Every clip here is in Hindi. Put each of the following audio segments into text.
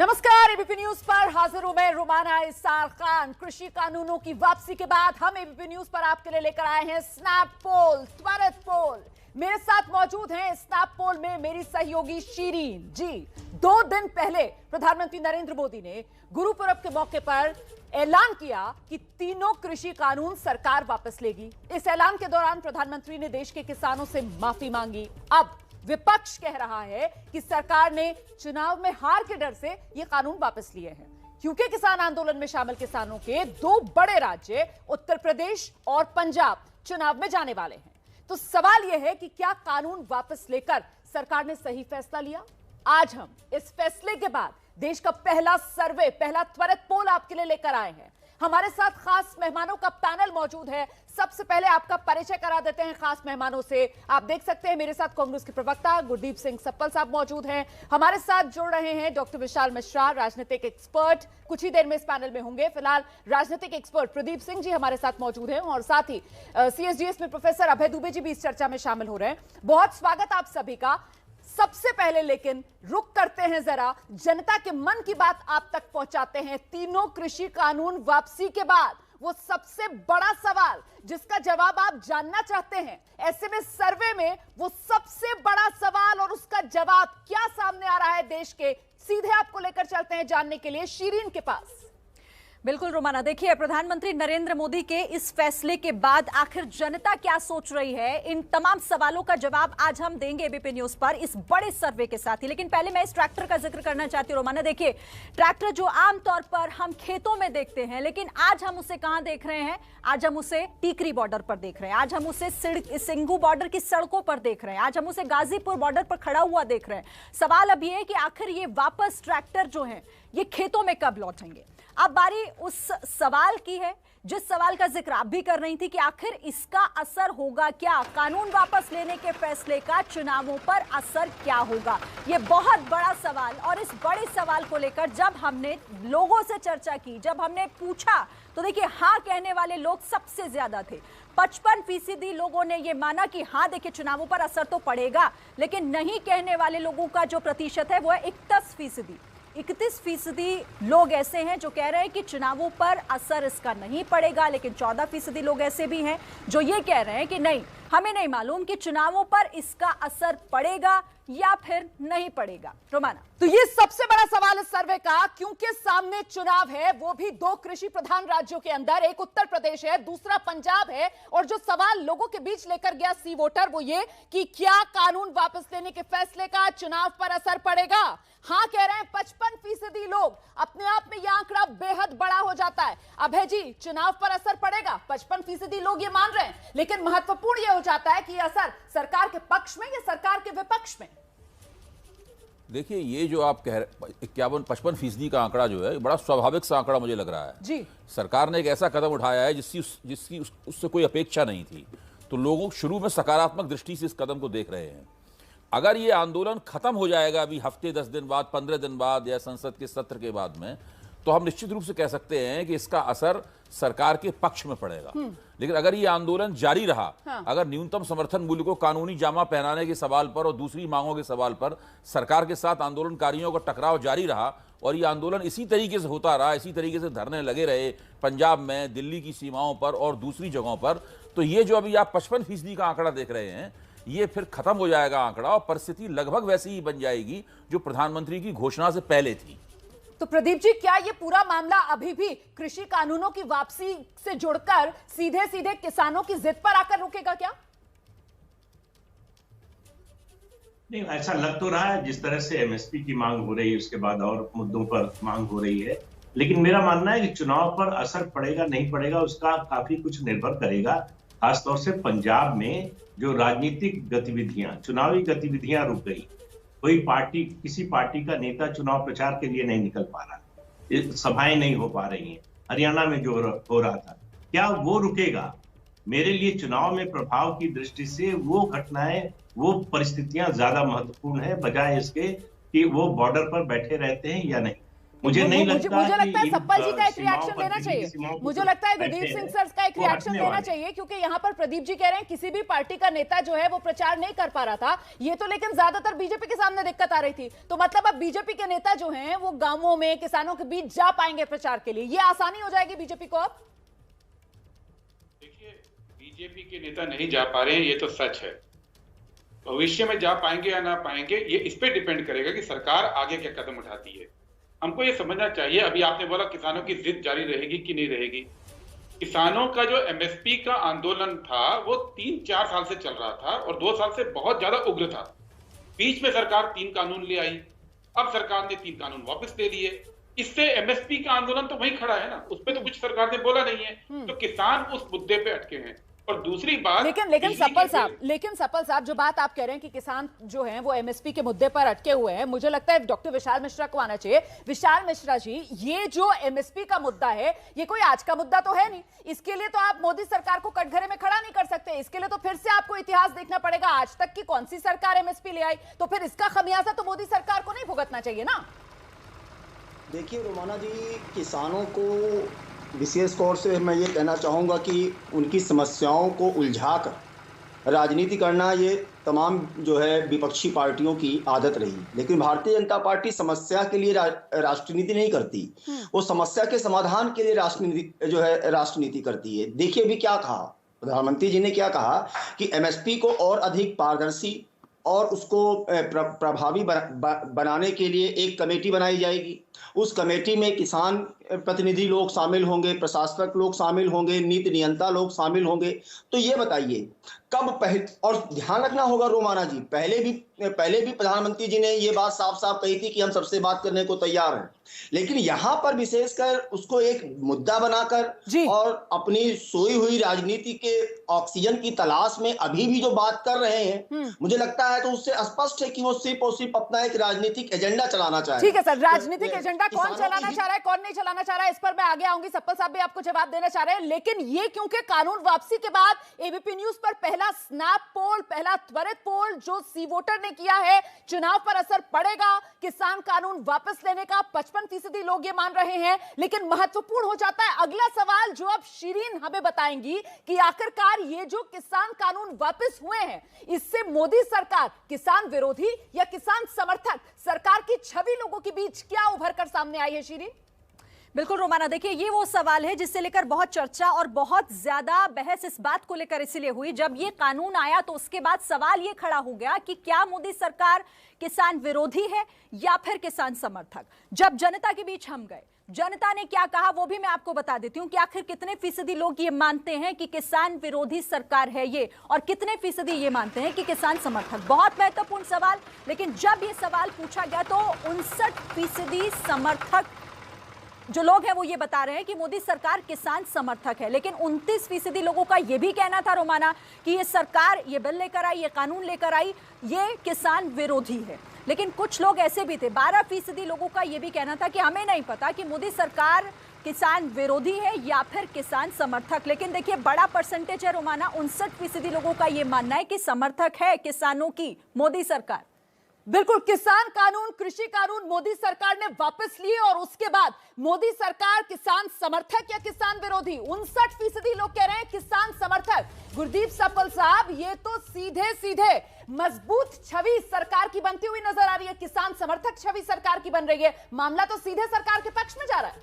नमस्कार, एबीपी न्यूज पर हाजिर हूं मैं रुमाना इसार खान। कृषि कानूनों की वापसी के बाद हम एबीपी न्यूज पर आपके लिए लेकर आए हैं स्नैप पोल, त्वरित पोल। मेरे साथ मौजूद हैं स्नैप पोल में मेरी सहयोगी शीरीन जी। 2 दिन पहले प्रधानमंत्री नरेंद्र मोदी ने गुरुपुरब के मौके पर ऐलान किया कि तीनों कृषि कानून सरकार वापस लेगी। इस ऐलान के दौरान प्रधानमंत्री ने देश के किसानों से माफी मांगी। अब विपक्ष कह रहा है कि सरकार ने चुनाव में हार के डर से ये कानून वापस लिए हैं, क्योंकि किसान आंदोलन में शामिल किसानों के 2 बड़े राज्य उत्तर प्रदेश और पंजाब चुनाव में जाने वाले हैं। तो सवाल यह है कि क्या कानून वापस लेकर सरकार ने सही फैसला लिया? आज हम इस फैसले के बाद देश का पहला सर्वे, पहला त्वरित पोल आपके लिए लेकर आए हैं। हमारे साथ खास मेहमानों का पैनल मौजूद है। सबसे पहले आपका परिचय करा देते हैं खास मेहमानों से। आप देख सकते हैं मेरे साथ कांग्रेस के प्रवक्ता गुरदीप सिंह सप्पल साहब मौजूद हैं। हमारे साथ जुड़ रहे हैं डॉक्टर विशाल मिश्रा, राजनीतिक एक्सपर्ट, कुछ ही देर में इस पैनल में होंगे। फिलहाल राजनीतिक एक्सपर्ट प्रदीप सिंह जी हमारे साथ मौजूद हैं और साथ ही सीएसडीएस में प्रोफेसर अभय दुबे जी भी इस चर्चा में शामिल हो रहे हैं। बहुत स्वागत आप सभी का। सबसे पहले लेकिन रुक करते हैं, जरा जनता के मन की बात आप तक पहुंचाते हैं। तीनों कृषि कानून वापसी के बाद वो सबसे बड़ा सवाल जिसका जवाब आप जानना चाहते हैं, ऐसे में सर्वे में वो सबसे बड़ा सवाल और उसका जवाब क्या सामने आ रहा है देश के, सीधे आपको लेकर चलते हैं जानने के लिए शीरीन के पास। बिल्कुल रोमाना, देखिए प्रधानमंत्री नरेंद्र मोदी के इस फैसले के बाद आखिर जनता क्या सोच रही है, इन तमाम सवालों का जवाब आज हम देंगे एबीपी न्यूज पर इस बड़े सर्वे के साथ ही। लेकिन पहले मैं इस ट्रैक्टर का जिक्र करना चाहती हूँ रोमाना। देखिए ट्रैक्टर जो आमतौर पर हम खेतों में देखते हैं, लेकिन आज हम उसे कहां देख रहे हैं? आज हम उसे टीकरी बॉर्डर पर देख रहे हैं, आज हम उसे सिंघू बॉर्डर की सड़कों पर देख रहे हैं, आज हम उसे गाजीपुर बॉर्डर पर खड़ा हुआ देख रहे हैं। सवाल अब यह है कि आखिर ये वापस ट्रैक्टर जो है ये खेतों में कब लौटेंगे? अब बारी उस सवाल की है जिस सवाल का जिक्र आप भी कर रही थी कि आखिर इसका असर होगा क्या? कानून वापस लेने के फैसले का चुनावों पर असर क्या होगा? यह बहुत बड़ा सवाल, और इस बड़े सवाल को लेकर जब हमने लोगों से चर्चा की, जब हमने पूछा, तो देखिए हाँ कहने वाले लोग सबसे ज्यादा थे। 55% लोगों ने यह माना कि हाँ देखिए चुनावों पर असर तो पड़ेगा, लेकिन नहीं कहने वाले लोगों का जो प्रतिशत है वो है 31%। 31% लोग ऐसे हैं जो कह रहे हैं कि चुनावों पर असर इसका नहीं पड़ेगा, लेकिन 14% लोग ऐसे भी हैं जो ये कह रहे हैं कि नहीं, हमें नहीं मालूम कि चुनावों पर इसका असर पड़ेगा या फिर नहीं पड़ेगा। रोमाना, तो ये सबसे बड़ा सवाल इस सर्वे का, क्योंकि सामने चुनाव है, वो भी 2 कृषि प्रधान राज्यों के अंदर, एक उत्तर प्रदेश है, दूसरा पंजाब है। और जो सवाल लोगों के बीच लेकर गया सी वोटर वो ये कि क्या कानून वापस लेने के फैसले का चुनाव पर असर पड़ेगा? हाँ कह रहे हैं 55% लोग। अपने आप में यह आंकड़ा बेहद बड़ा हो जाता है। अभय जी, चुनाव पर असर पड़ेगा, 55% लोग ये मान रहे हैं, लेकिन महत्वपूर्ण यह हो जाता है कि असर सरकार के पक्ष में या सरकार के विपक्ष में। देखिए ये जो आप कह रहे 51-55% का आंकड़ा जो है बड़ा स्वाभाविक सा आंकड़ा मुझे लग रहा है जी। सरकार ने एक ऐसा कदम उठाया है जिसकी उससे कोई अपेक्षा नहीं थी, तो लोगों शुरू में सकारात्मक दृष्टि से इस कदम को देख रहे हैं। अगर ये आंदोलन खत्म हो जाएगा अभी हफ्ते 10 दिन बाद, 15 दिन बाद या संसद के सत्र के बाद में, तो हम निश्चित रूप से कह सकते हैं कि इसका असर सरकार के पक्ष में पड़ेगा। लेकिन अगर ये आंदोलन जारी रहा, अगर न्यूनतम समर्थन मूल्य को कानूनी जामा पहनाने के सवाल पर और दूसरी मांगों के सवाल पर सरकार के साथ आंदोलनकारियों का टकराव जारी रहा और ये आंदोलन इसी तरीके से होता रहा, इसी तरीके से धरने लगे रहे पंजाब में, दिल्ली की सीमाओं पर और दूसरी जगहों पर, तो ये जो अभी आप 55% का आंकड़ा देख रहे हैं ये फिर खत्म हो जाएगा आंकड़ा और परिस्थिति लगभग वैसी ही बन जाएगी जो प्रधानमंत्री की घोषणा से पहले थी। तो प्रदीप जी, क्या ये पूरा मामला अभी भी कृषि कानूनों की वापसी से जुड़कर सीधे सीधे किसानों की जिद पर आकर रुकेगा क्या? नहीं, ऐसा लग तो रहा है जिस तरह से एमएसपी की मांग हो रही है, उसके बाद और मुद्दों पर मांग हो रही है। लेकिन मेरा मानना है कि चुनाव पर असर पड़ेगा नहीं पड़ेगा उसका काफी कुछ निर्भर करेगा। खासतौर से पंजाब में जो राजनीतिक गतिविधियां, चुनावी गतिविधियां रुक गई, कोई पार्टी, किसी पार्टी का नेता चुनाव प्रचार के लिए नहीं निकल पा रहा, सभाएं नहीं हो पा रही हैं। हरियाणा में जो हो रहा था, क्या वो रुकेगा? मेरे लिए चुनाव में प्रभाव की दृष्टि से वो घटनाएं, वो परिस्थितियां ज्यादा महत्वपूर्ण है बजाय इसके कि वो बॉर्डर पर बैठे रहते हैं या नहीं। मुझे नहीं लगता मुझे लगता है कि सप्पल जी का एक सीमाओं रिएक्शन पर लेना किसी चाहिए। सीमाओं को मुझे लगता है बैठे गुरदीप सिंह हैं, सर का एक वो रिएक्शन हटने लेना वाले। चाहिए, क्योंकि यहाँ पर प्रदीप जी कह रहे हैं किसी भी पार्टी का नेता जो है वो प्रचार नहीं कर पा रहा था। ये तो लेकिन ज्यादातर बीजेपी के सामने दिक्कत आ रही थी, तो मतलब अब बीजेपी के नेता जो हैं वो गांवों में किसानों के बीच जा पाएंगे प्रचार के लिए, ये आसानी हो जाएगी बीजेपी को। अब देखिए, बीजेपी के नेता नहीं जा पा रहे हैं, ये तो सच है। भविष्य में जा पाएंगे या ना पाएंगे, ये इस पे डिपेंड करेगा कि सरकार आगे क्या कदम उठाती है। हमको ये समझना चाहिए, अभी आपने बोला किसानों की जिद जारी रहेगी कि नहीं रहेगी। किसानों का जो एमएसपी का आंदोलन था वो 3-4 साल से चल रहा था और 2 साल से बहुत ज्यादा उग्र था। बीच में सरकार 3 कानून ले आई, अब सरकार ने 3 कानून वापस ले लिए। इससे एमएसपी का आंदोलन तो वहीं खड़ा है ना, उस पर तो कुछ सरकार ने बोला नहीं है। तो किसान उस मुद्दे पे अटके हैं। और दूसरी बात, लेकिन सप्पल साहब जो बात आप कह रहे हैं कि किसान जो हैं वो एमएसपी के मुद्दे पर अटके हुए हैं, मुझे लगता है डॉक्टर विशाल मिश्रा को आना चाहिए। विशाल मिश्रा जी, ये जो एमएसपी का मुद्दा है ये कोई आज का मुद्दा तो है नहीं, इसके लिए तो आप मोदी सरकार को कटघरे में खड़ा नहीं कर सकते। इसके लिए तो फिर से आपको इतिहास देखना पड़ेगा, आज तक की कौन सी सरकार एमएसपी ले आई, तो फिर इसका खमियाजा तो मोदी सरकार को नहीं भुगतना चाहिए ना। देखिए रोमाना जी, किसानों को विशेष तौर से मैं ये कहना चाहूँगा कि उनकी समस्याओं को उलझाकर राजनीति करना ये तमाम जो है विपक्षी पार्टियों की आदत रही। लेकिन भारतीय जनता पार्टी समस्या के लिए राष्ट्रनीति नहीं करती, वो समस्या के समाधान के लिए राष्ट्रनीति करती है। देखिए अभी क्या कहा प्रधानमंत्री जी ने, क्या कहा कि एमएसपी को और अधिक पारदर्शी और उसको प्रभावी बनाने के लिए एक कमेटी बनाई जाएगी। उस कमेटी में किसान प्रतिनिधि लोग शामिल होंगे, प्रशासक लोग शामिल होंगे, नीति नियंता लोग शामिल होंगे। तो ये बताइए कब पहले, और ध्यान रखना होगा रोमाना जी, पहले भी प्रधानमंत्री जी ने ये बात साफ साफ कही थी कि हम सबसे बात करने को तैयार हैं, लेकिन यहाँ पर विशेषकर उसको एक मुद्दा बनाकर और अपनी सोई हुई राजनीति के ऑक्सीजन की तलाश में अभी भी जो बात कर रहे हैं, मुझे लगता है तो उससे स्पष्ट है कि वो सिर्फ और सिर्फ अपना एक राजनीतिक एजेंडा चलाना चाह रहे हैं। ठीक है सर, राजनीतिक एजेंडा कौन चलाना चाह रहा है, कौन नहीं चलाना चाह रहा है, इस पर मैं आगे आऊंगी। सप्पल साहब भी आपको जवाब देना चाह रहे हैं, लेकिन ये क्योंकि कानून वापसी के बाद एबीपी न्यूज पर पहला स्नैप पोल, पहला त्वरित पोल जो सी वोटर ने किया है, चुनाव पर असर पड़ेगा किसान कानून वापस लेने का 55% लोग ये मान रहे हैं। लेकिन महत्वपूर्ण हो जाता है अगला सवाल जो अब शिरीन हमें बताएंगी कि आखिरकार ये जो किसान कानून वापस हुए हैं, इससे मोदी सरकार किसान विरोधी या किसान समर्थक सरकार की छवि लोगों के बीच क्या उभर कर सामने आई है शिरीन? बिल्कुल रोमाना, देखिए ये वो सवाल है जिससे लेकर बहुत चर्चा और बहुत ज्यादा बहस इस बात को लेकर इसलिए हुई, जब ये कानून आया तो उसके बाद सवाल ये खड़ा हो गया कि क्या मोदी सरकार किसान विरोधी है या फिर किसान समर्थक। जब जनता के बीच हम गए, जनता ने क्या कहा वो भी मैं आपको बता देती हूं कि आखिर कितने फीसदी लोग ये मानते हैं कि किसान विरोधी सरकार है ये, और कितने फीसदी ये मानते हैं कि किसान समर्थक। बहुत महत्वपूर्ण सवाल, लेकिन जब ये सवाल पूछा गया तो 59% समर्थक जो लोग हैं वो ये बता रहे हैं कि मोदी सरकार किसान समर्थक है, लेकिन 29% लोगों का ये भी कहना था रोमाना कि ये सरकार ये बिल लेकर आई, ये कानून लेकर आई, ये किसान विरोधी है। लेकिन कुछ लोग ऐसे भी थे, 12% लोगों का ये भी कहना था कि हमें नहीं पता कि मोदी सरकार किसान विरोधी है या फिर किसान समर्थक। लेकिन देखिए बड़ा परसेंटेज है रोमाना, 59% लोगों का ये मानना है कि समर्थक है किसानों की मोदी सरकार। बिल्कुल, किसान कानून, कृषि कानून मोदी सरकार ने वापस लिए और उसके बाद मोदी सरकार किसान समर्थक या किसान विरोधी? 59% लोग कह रहे हैं किसान समर्थक। गुरदीप सप्पल साहब, ये तो सीधे सीधे मजबूत छवि सरकार की बनती हुई नजर आ रही है, किसान समर्थक छवि सरकार की बन रही है। मामला तो सीधे सरकार के पक्ष में जा रहा है।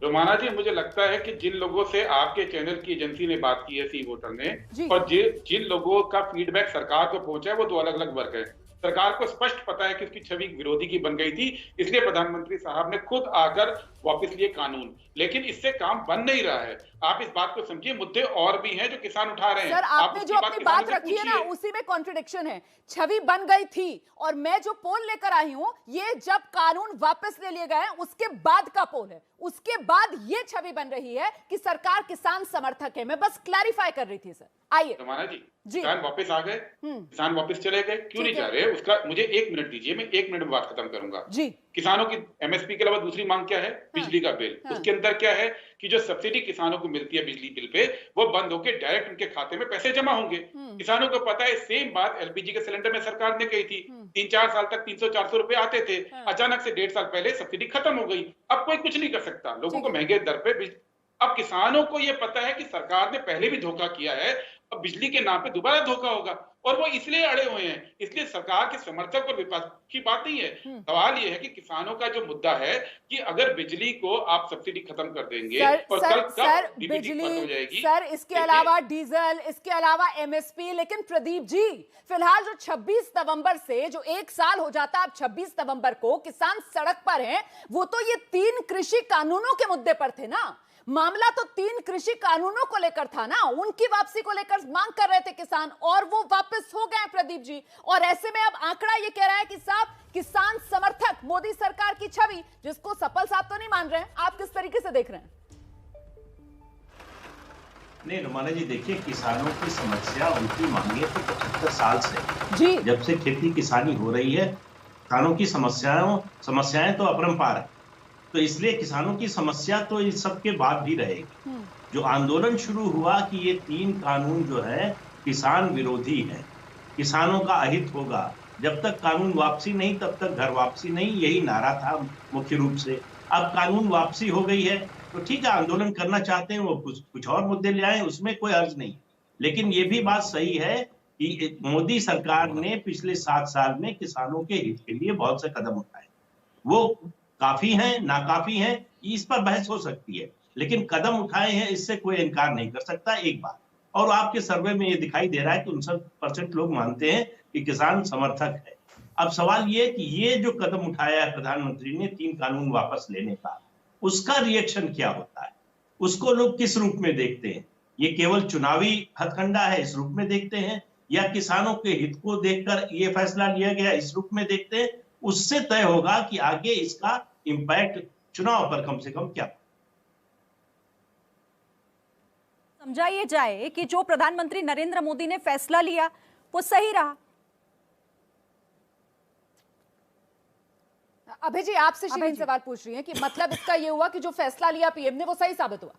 रोमाना जी, मुझे लगता है कि जिन लोगों से आपके चैनल की एजेंसी ने बात की है, सी वोटर ने, और जिन लोगों का फीडबैक सरकार को पहुंचा है, वो दो अलग अलग वर्ग है। सरकार को स्पष्ट पता है कि उसकी छवि विरोधी की बन गई थी, इसलिए प्रधानमंत्री साहब ने खुद आकर वापस लिए कानून, लेकिन इससे काम बन नहीं रहा है। आप इस बात को समझिए, मुद्दे और भी हैं जो किसान उठा रहे हैं। सर, आपने जो अपनी बात रखी है ना, उसी में कॉन्ट्रडिक्शन है। छवि बन गई थी और मैं जो पोल लेकर आई हूं, ये जब कानून वापस ले लिए गए उसके बाद का पोल है, उसके बाद ये छवि बन रही है कि सरकार किसान समर्थक है। मैं बस क्लैरिफाई कर रही थी सर। आइए रोमाना जी, जी। किसान वापस आ गए, किसान वापस चले गए, क्यों नहीं जा रहे? उसका मुझे 1 मिनट दीजिए, मैं 1 मिनट में बात खत्म करूंगा। जी। किसानों की एमएसपी के अलावा दूसरी मांग क्या है? बिजली का बिल। उसके अंदर क्या है कि जो सब्सिडी किसानों को मिलती है बिजली बिल पे, वो बंद होकर डायरेक्ट उनके खाते में पैसे जमा होंगे। किसानों को पता है, सेम बात एलपीजी के सिलेंडर में सरकार ने कही थी। 3-4 साल तक 300-400 रुपए आते थे, अचानक से 1.5 साल पहले सब्सिडी खत्म हो गई। अब कोई कुछ नहीं कर सकता, लोगों को महंगे दर पे। अब किसानों को यह पता है कि सरकार ने पहले भी धोखा किया है, अब बिजली के नाम पे दोबारा धोखा होगा, और वो इसलिए अड़े हुए हैं। इसलिए सरकार के समर्थक और विपक्ष की बात नहीं है। सवाल ये है कि किसानों का जो मुद्दा है कि अगर बिजली को आप सब्सिदी खत्म कर देंगे और कल कब डीबीटी बंद हो जाएगी। सर, इसके अलावा डीजल, इसके अलावा एमएसपी, लेकिन प्रदीप जी फिलहाल जो 26 नवंबर से जो 1 साल हो जाता है, अब 26 नवंबर को किसान सड़क पर हैं, वो तो ये 3 कृषि कानूनों के मुद्दे पर थे ना। मामला तो 3 कृषि कानूनों को लेकर था ना, उनकी वापसी को लेकर मांग कर रहे थे किसान, और वो वापस हो गए प्रदीप जी। और ऐसे में अब आंकड़ा ये कह रहा है कि साहब किसान समर्थक मोदी सरकार की छवि, जिसको सफल साहब तो नहीं मान रहे हैं, आप किस तरीके से देख रहे हैं? नहीं रुमाना जी, देखिए किसानों की समस्या, उनकी मांगे तो 75 साल से जी, जब से खेती किसानी हो रही है, किसानों की समस्याएं तो अपरंपार है। तो इसलिए किसानों की समस्या तो इस सब के बाद भी रहेगी। जो आंदोलन शुरू हुआ कि ये 3 कानून जो है किसान विरोधी है, किसानों का अहित होगा, जब तक कानून वापसी नहीं तब तक घर वापसी नहीं, यही नारा था मुख्य रूप से। अब कानून वापसी हो गई है तो ठीक है, आंदोलन करना चाहते हैं वो कुछ और मुद्दे ले आए, उसमें कोई अर्ज नहीं। लेकिन ये भी बात सही है कि मोदी सरकार ने पिछले 7 साल में किसानों के हित के लिए बहुत से कदम उठाए। वो काफी हैं, नाकाफी हैं, इस पर बहस हो सकती है, लेकिन कदम उठाए हैं, इससे कोई इनकार नहीं कर सकता, एक बात। और आपके सर्वे में ये दिखाई दे रहा है कि 59% लोग मानते हैं कि किसान समर्थक है। अब सवाल ये कि ये जो कदम उठाया है प्रधानमंत्री ने 3 कानून वापस लेने का, उसका रिएक्शन क्या होता है, उसको लोग किस रूप में देखते हैं? ये केवल चुनावी हथकंडा है, इस रूप में देखते हैं, या किसानों के हित को देखकर ये फैसला लिया गया, इस रूप में देखते हैं? उससे तय होगा कि आगे इसका इंपैक्ट चुनाव पर कम से कम क्या। समझाइए जाए कि जो प्रधानमंत्री नरेंद्र मोदी ने फैसला लिया वो सही रहा। अभय जी, आपसे शिरीन सवाल पूछ रही हैं कि मतलब इसका ये हुआ कि जो फैसला लिया पीएम ने वो सही साबित हुआ?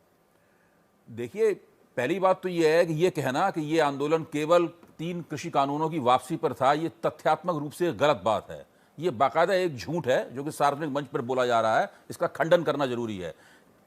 देखिए, पहली बात तो यह है कि ये कहना कि ये आंदोलन केवल 3 कृषि कानूनों की वापसी पर था, ये तथ्यात्मक रूप से गलत बात है। ये बाकायदा एक झूठ है जो कि सार्वजनिक मंच पर बोला जा रहा है, इसका खंडन करना जरूरी है।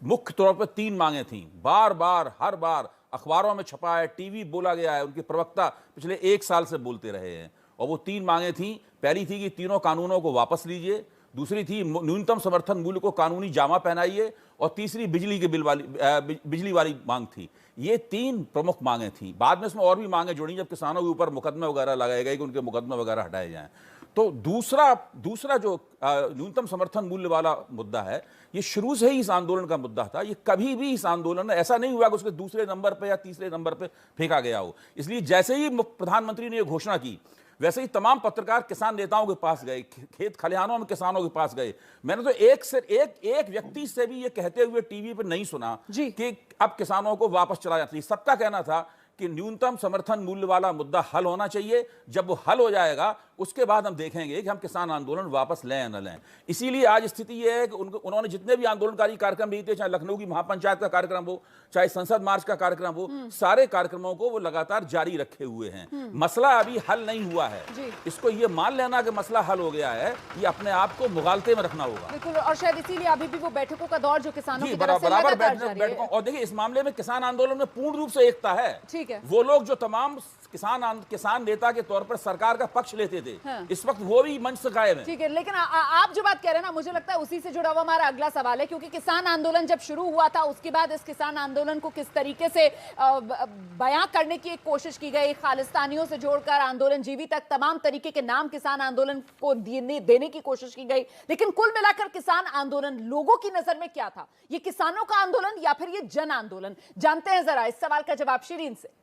मुख्य तौर पर 3 मांगे थीं, बार बार हर बार अखबारों में छपा है, टीवी बोला गया है, उनके प्रवक्ता पिछले 1 साल से बोलते रहे हैं। और वो 3 मांगे थीं। पहली थी कि तीनों कानूनों को वापस लीजिए, दूसरी थी न्यूनतम समर्थन मूल्य को कानूनी जामा पहनाइए, और तीसरी बिजली के बिजली वाली मांग थी। ये 3 प्रमुख मांगे थी। बाद में इसमें और भी मांगे जुड़ी जब किसानों के ऊपर मुकदमे वगैरह लगाए गए कि उनके मुकदमे वगैरह हटाए जाएं। तो दूसरा जो न्यूनतम समर्थन मूल्य वाला मुद्दा है, ये शुरू से ही इस आंदोलन का मुद्दा था। ये कभी भी इस आंदोलन में ऐसा नहीं हुआ कि उसके दूसरे नंबर पे या तीसरे नंबर पे फेंका गया हो। इसलिए जैसे ही प्रधानमंत्री ने यह घोषणा की, वैसे ही तमाम पत्रकार किसान नेताओं के पास गए, खेत खलिहानों में किसानों के पास गए। मैंने तो एक व्यक्ति से भी ये कहते हुए टीवी पर नहीं सुना कि अब किसानों को वापस चला जाती। सबका कहना था कि न्यूनतम समर्थन मूल्य वाला मुद्दा हल होना चाहिए। जब वो हल हो जाएगा उसके बाद हम देखेंगे कि हम किसान आंदोलन वापस लें या न लें। इसीलिए आज स्थिति ये है कि उन्होंने जितने भी आंदोलनकारी कार्यक्रम भी थे, चाहे लखनऊ की महापंचायत का कार्यक्रम हो, चाहे संसद मार्च का कार्यक्रम हो, सारे कार्यक्रमों को वो लगातार जारी रखे हुए हैं। मसला अभी हल नहीं हुआ है। इसको ये मान लेना कि मसला हल हो गया है, ये अपने आप को मुगालते में रखना होगा। बिल्कुल, और शायद इसीलिए अभी भी वो बैठकों का दौर जो किसानों की तरफ से बराबर लगातार जारी है। और देखिए, इस मामले में किसान आंदोलन में पूर्ण रूप से एकता है। ठीक है। वो लोग जो तमाम किसान नेता के तौर पर सरकार का पक्ष लेते थे, इस वक्त वो भी मंच से गायब है। ठीक है, लेकिन आप जो बात कह रहे हैं ना, मुझे लगता है उसी से जुड़ा हुआ हमारा अगला सवाल है, क्योंकि किसान आंदोलन जब शुरू हुआ था उसके बाद इस किसान आंदोलन को किस तरीके से बयां करने की एक कोशिश की गई, खालिस्तानियों से जोड़कर आंदोलन जीवी तक तमाम तरीके के नाम किसान आंदोलन को देने की कोशिश की गई। लेकिन कुल मिलाकर किसान आंदोलन लोगों की नजर में क्या था? ये किसानों का आंदोलन या फिर ये जन आंदोलन? जानते हैं जरा इस सवाल का जवाब शिरीन से।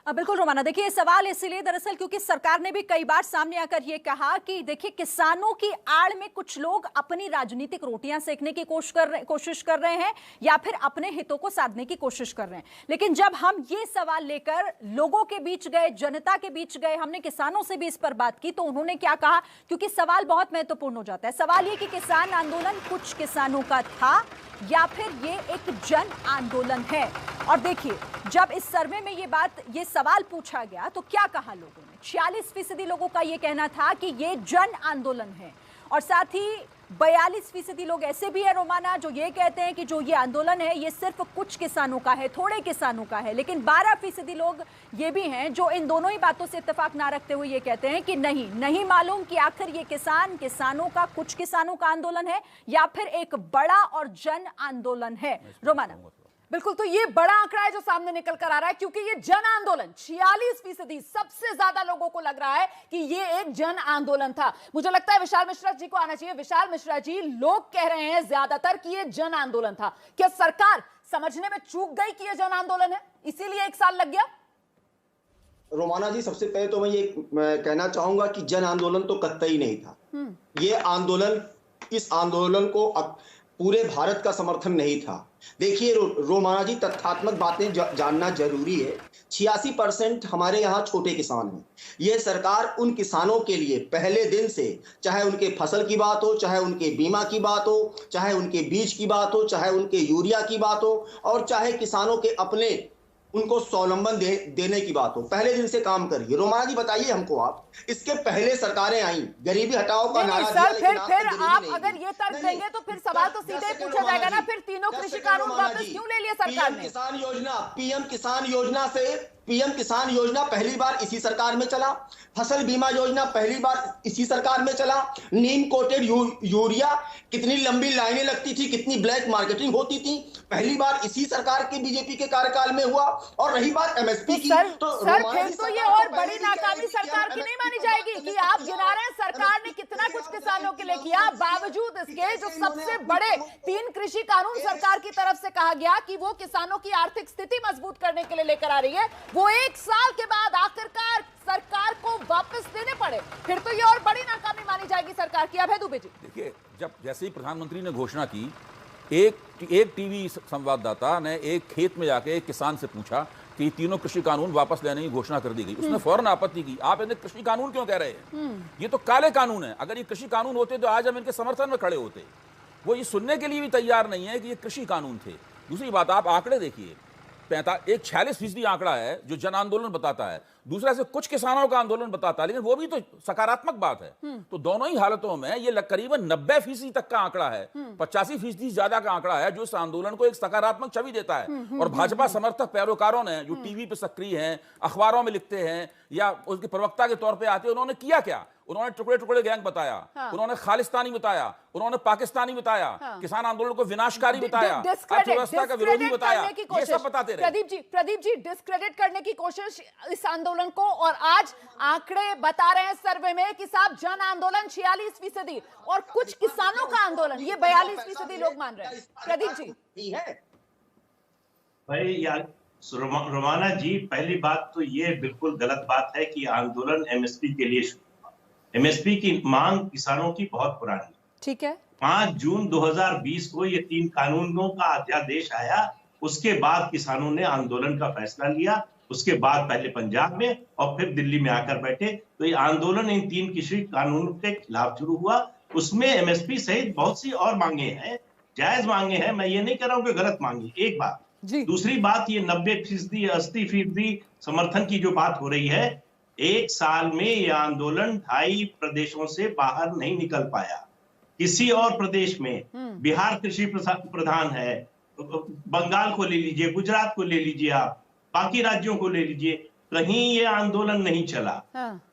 बिल्कुल रोमाना, देखिए सवाल इसलिए दरअसल क्योंकि सरकार ने भी कई बार सामने आकर यह कहा कि देखिए किसानों की आड़ में कुछ लोग अपनी राजनीतिक रोटियां सेकने की कोशिश कर रहे हैं या फिर अपने हितों को साधने की कोशिश कर रहे हैं। लेकिन जब हम ये सवाल लेकर लोगों के बीच गए, जनता के बीच गए, हमने किसानों से भी इस पर बात की, तो उन्होंने क्या कहा, क्योंकि सवाल बहुत महत्वपूर्ण हो जाता है। सवाल ये कि किसान आंदोलन कुछ किसानों का था या फिर ये एक जन आंदोलन है। और देखिए जब इस सर्वे में ये सवाल पूछा गया तो क्या कहा लोगों ने, 46% लोगों का ये कहना था कि ये जन आंदोलन है, और साथ ही 42% लोग ऐसे भी है रोमाना जो ये कहते हैं कि जो ये आंदोलन है ये सिर्फ कुछ किसानों का है, थोड़े किसानों का है। लेकिन 12% लोग ये भी हैं जो इन दोनों ही बातों से इत्तेफाक ना रखते हुए ये कहते हैं कि नहीं मालूम कि आखिर ये किसानों का, कुछ किसानों का आंदोलन है या फिर एक बड़ा और जन आंदोलन है। रोमाना बिल्कुल, तो ये बड़ा आंकड़ा है जो सामने निकल कर आ रहा है, क्योंकि ये जन आंदोलन 46%, सबसे ज्यादा लोगों को लग रहा है कि ये एक जन आंदोलन था। मुझे लगता है विशाल मिश्रा जी को आना चाहिए। विशाल मिश्रा जी, लोग कह रहे हैं ज्यादातर कि ये जन आंदोलन था, क्या सरकार समझने में चूक गई कि ये जन आंदोलन है, इसीलिए 1 साल लग गया? रोमाना जी, सबसे पहले तो मैं कहना चाहूंगा कि जन आंदोलन तो कतई नहीं था। ये आंदोलन, इस आंदोलन को पूरे भारत का समर्थन नहीं था। देखिए रोमाना जी, तथ्यात्मक बातें जानना जरूरी है। 86% हमारे यहाँ छोटे किसान हैं। ये सरकार उन किसानों के लिए पहले दिन से, चाहे उनके फसल की बात हो, चाहे उनके बीमा की बात हो, चाहे उनके बीज की बात हो, चाहे उनके यूरिया की बात हो, और चाहे किसानों के अपने उनको स्वावलंबन देने की बात हो, पहले दिन से काम करिए। रोमाना जी बताइए हमको, आप इसके पहले सरकारें आई, गरीबी हटाओ का नारा दिया, लेकिन फिर आप अगर ये तर्क देंगे तो फिर सवाल तो सीधे ही पूछा जाएगा ना, फिर तीनों कृषि कानून वापस क्यों ले लिए सरकार ने? पीएम किसान योजना पहली बार इसी सरकार में चला, फसल बीमा योजना पहली बार इसी सरकार में चला, नीम कोटेड यूरिया, कितनी लंबी लाइनें लगती थी, कितनी ब्लैक मार्केटिंग होती थी, पहली बार इसी सरकार के, बीजेपी के कार्यकाल में हुआ। और रही बात एमएसपी की, तो फिर तो ये और बड़ी नाकामी सरकार की नहीं मानी जाएगी कि आप गिना रहे हैं सरकार ने कितना कुछ किसानों के लिए किया, बावजूद इसके जो सबसे बड़े 3 कृषि कानून सरकार की तरफ से कहा गया कि वो किसानों की आर्थिक स्थिति मजबूत करने के लिए लेकर आ रही है, वो 1 साल के बाद आखिरकार सरकार को वापस देने पड़े, फिर तो ये और बड़ी नाकामी मानी जाएगी सरकार की। अभय दुबे जी, देखिए, जब जैसे ही प्रधानमंत्री ने घोषणा की, एक टीवी संवाददाता ने एक खेत में जाके एक किसान से पूछा कि तीनों कृषि कानून वापस लेने की घोषणा कर दी गई। उसने फौरन आपत्ति की, आप इन्हें कृषि कानून क्यों कह रहे हैं, ये तो काले कानून है, अगर ये कृषि कानून होते तो आज हम इनके समर्थन में खड़े होते। वो ये सुनने के लिए भी तैयार नहीं है कि ये कृषि कानून थे। दूसरी बात, आप आंकड़े देखिए, 46% आंकड़ा है जो जन आंदोलन बताता है, दूसरा से कुछ किसानों का आंदोलन बताता है, लेकिन वो भी तो सकारात्मक बात है। तो दोनों ही हालतों में ये करीबन 90% तक का आंकड़ा है, 85% ज्यादा का आंकड़ा है जो इस आंदोलन को एक सकारात्मक छवि देता है। और भाजपा समर्थक पैरोकारों ने जो टीवी पे सक्रिय हैं, अखबारों में लिखते हैं या उसके प्रवक्ता के तौर पे आते हैं, उन्होंने किया क्या? उन्होंने टुकड़े टुकड़े गैंग बताया, उन्होंने खालिस्तानी बताया, उन्होंने पाकिस्तानी बताया, किसान आंदोलन को विनाशकारी बताया, अर्थव्यवस्था का विरोधी बताया, ये सब बताते रहे। प्रदीप जी, डिस्क्रेडिट करने की कोशिश इस आंदोलन को, और आज आंकड़े बता रहे हैं सर्वे में कि साहब जन आंदोलन 46% और कुछ किसानों का आंदोलन ये 42% लोग मान रहे हैं। प्रदीप जी, भाई यार रोमाना जी, पहली बात तो ये बिल्कुल गलत बात है कि आंदोलन एमएसपी के लिए शुरू। एमएसपी की मांग किसानों की बहुत पुरानी, ठीक है। 5 जून 2020 को ये 3 कानूनों का अध्यादेश आया, उसके बाद किसानों ने आंदोलन का फैसला लिया, उसके बाद पहले पंजाब में और फिर दिल्ली में आकर बैठे। तो ये आंदोलन इन 3 कृषि कानूनों के खिलाफ शुरू हुआ। उसमें एमएसपी सहित बहुत सी और मांगे हैं, जायज मांगे हैं, मैं ये नहीं कह रहा हूं कि गलत मांगे, एक बात। दूसरी बात, ये 90%, 80% समर्थन की जो बात हो रही है, 1 साल में यह आंदोलन 2.5 प्रदेशों से बाहर नहीं निकल पाया। किसी और प्रदेश में, बिहार कृषि प्रधान है, बंगाल को ले लीजिए, गुजरात को ले लीजिए, आप बाकी राज्यों को ले लीजिए, कहीं ये आंदोलन नहीं चला।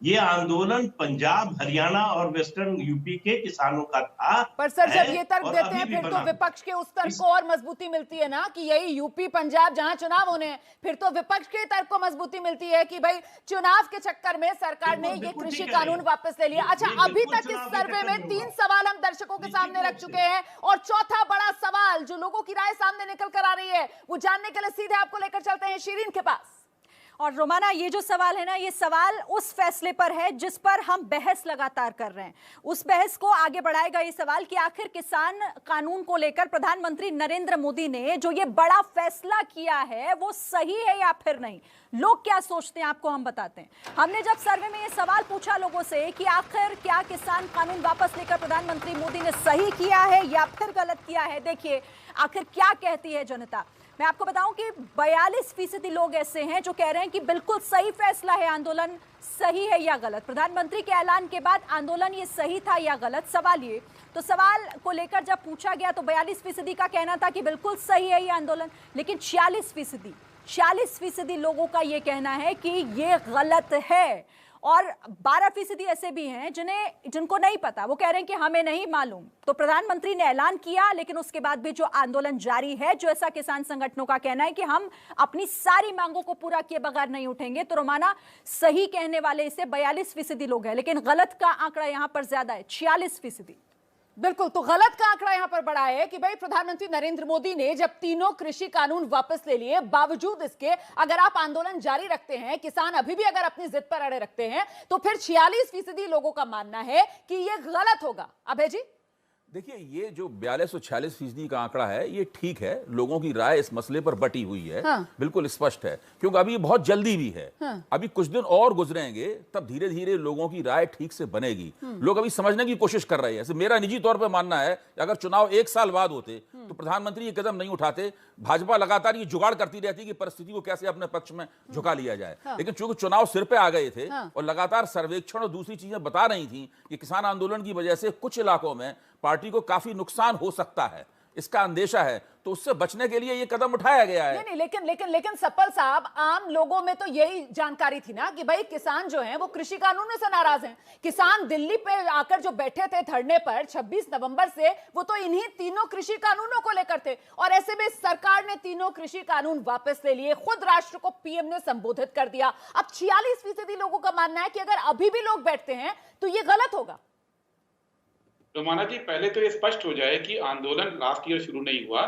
ये आंदोलन पंजाब, हरियाणा और वेस्टर्न यूपी के किसानों का था। पर सर जब ये तर्क देते हैं फिर तो विपक्ष के उस तर्क को और मजबूती मिलती है ना कि यही यूपी पंजाब जहां चुनाव होने हैं, फिर तो विपक्ष के तर्क को मजबूती मिलती है कि भाई चुनाव के चक्कर में सरकार ने ये कृषि कानून वापस ले लिया। अच्छा, अभी तक इस सर्वे में 3 सवाल हम दर्शकों के सामने रख चुके हैं और चौथा बड़ा सवाल जो लोगों की राय सामने निकल कर आ रही है वो जानने के लिए सीधे आपको लेकर चलते हैं शिरीन के पास। और रोमाना, ये जो सवाल है ना, ये सवाल उस फैसले पर है जिस पर हम बहस लगातार कर रहे हैं। उस बहस को आगे बढ़ाएगा ये सवाल कि आखिर किसान कानून को लेकर प्रधानमंत्री नरेंद्र मोदी ने जो ये बड़ा फैसला किया है वो सही है या फिर नहीं। लोग क्या सोचते हैं आपको हम बताते हैं। हमने जब सर्वे में ये सवाल पूछा लोगों से कि आखिर क्या किसान कानून वापस लेकर प्रधानमंत्री मोदी ने सही किया है या फिर गलत किया है, देखिए आखिर क्या कहती है जनता। मैं आपको बताऊं कि 42% लोग ऐसे हैं जो कह रहे हैं कि बिल्कुल सही फैसला है, आंदोलन सही है या गलत। प्रधानमंत्री के ऐलान के बाद आंदोलन ये सही था या गलत, सवाल ये। तो सवाल को लेकर जब पूछा गया तो 42% का कहना था कि बिल्कुल सही है ये आंदोलन, लेकिन 46% लोगों का ये कहना है कि ये गलत है। और 12% ऐसे भी हैं जिनको नहीं पता, वो कह रहे हैं कि हमें नहीं मालूम। तो प्रधानमंत्री ने ऐलान किया, लेकिन उसके बाद भी जो आंदोलन जारी है, जो ऐसा किसान संगठनों का कहना है कि हम अपनी सारी मांगों को पूरा किए बगैर नहीं उठेंगे। तो रोमाना, सही कहने वाले इसे 42% लोग हैं, लेकिन गलत का आंकड़ा यहां पर ज्यादा है, 46%। बिल्कुल, तो गलत का आंकड़ा यहां पर बड़ा है कि भाई प्रधानमंत्री नरेंद्र मोदी ने जब तीनों कृषि कानून वापस ले लिए, बावजूद इसके अगर आप आंदोलन जारी रखते हैं, किसान अभी भी अगर अपनी जिद पर अड़े रखते हैं, तो फिर 46% लोगों का मानना है कि यह गलत होगा। अभय जी, देखिए, ये जो 42 और 46% का आंकड़ा है, ये ठीक है। लोगों की राय इस मसले पर बटी हुई है। हाँ। बिल्कुल स्पष्ट है, क्योंकि अभी बहुत जल्दी भी है। हाँ। अभी कुछ दिन और गुजरेंगे, तब धीरे धीरे लोगों की राय ठीक से बनेगी। लोग अभी समझने की कोशिश कर रहे हैं। मेरा निजी तौर पर मानना है कि अगर चुनाव 1 साल बाद होते तो प्रधानमंत्री ये कदम नहीं उठाते। भाजपा लगातार ये जुगाड़ करती रहती कि परिस्थिति को कैसे अपने पक्ष में झुका लिया जाए। लेकिन चूंकि चुनाव सिर पे आ गए थे और लगातार सर्वेक्षण और दूसरी चीजें बता रही थी कि किसान आंदोलन की वजह से कुछ इलाकों में पार्टी को काफी नुकसान हो सकता है, इसका अंदेशा है, तो उससे बचने के लिए ये कदम उठाया गया है। नहीं, लेकिन सप्पल साहब, आम लोगों में तो यही जानकारी थी ना कि भाई किसान जो हैं वो कृषि कानूनों से नाराज हैं। किसान दिल्ली पे आकर जो बैठे थे धरने पर 26 नवंबर से, वो तो इन्हीं तीनों कृषि कानूनों को लेकर थे। और ऐसे में सरकार ने तीनों कृषि कानून वापस ले लिए, खुद राष्ट्र को पीएम ने संबोधित कर दिया। अब 46% लोगों का मानना है कि अगर अभी भी लोग बैठते हैं तो ये गलत होगा। रोमाना जी, पहले तो ये स्पष्ट हो जाए कि आंदोलन लास्ट ईयर शुरू नहीं हुआ।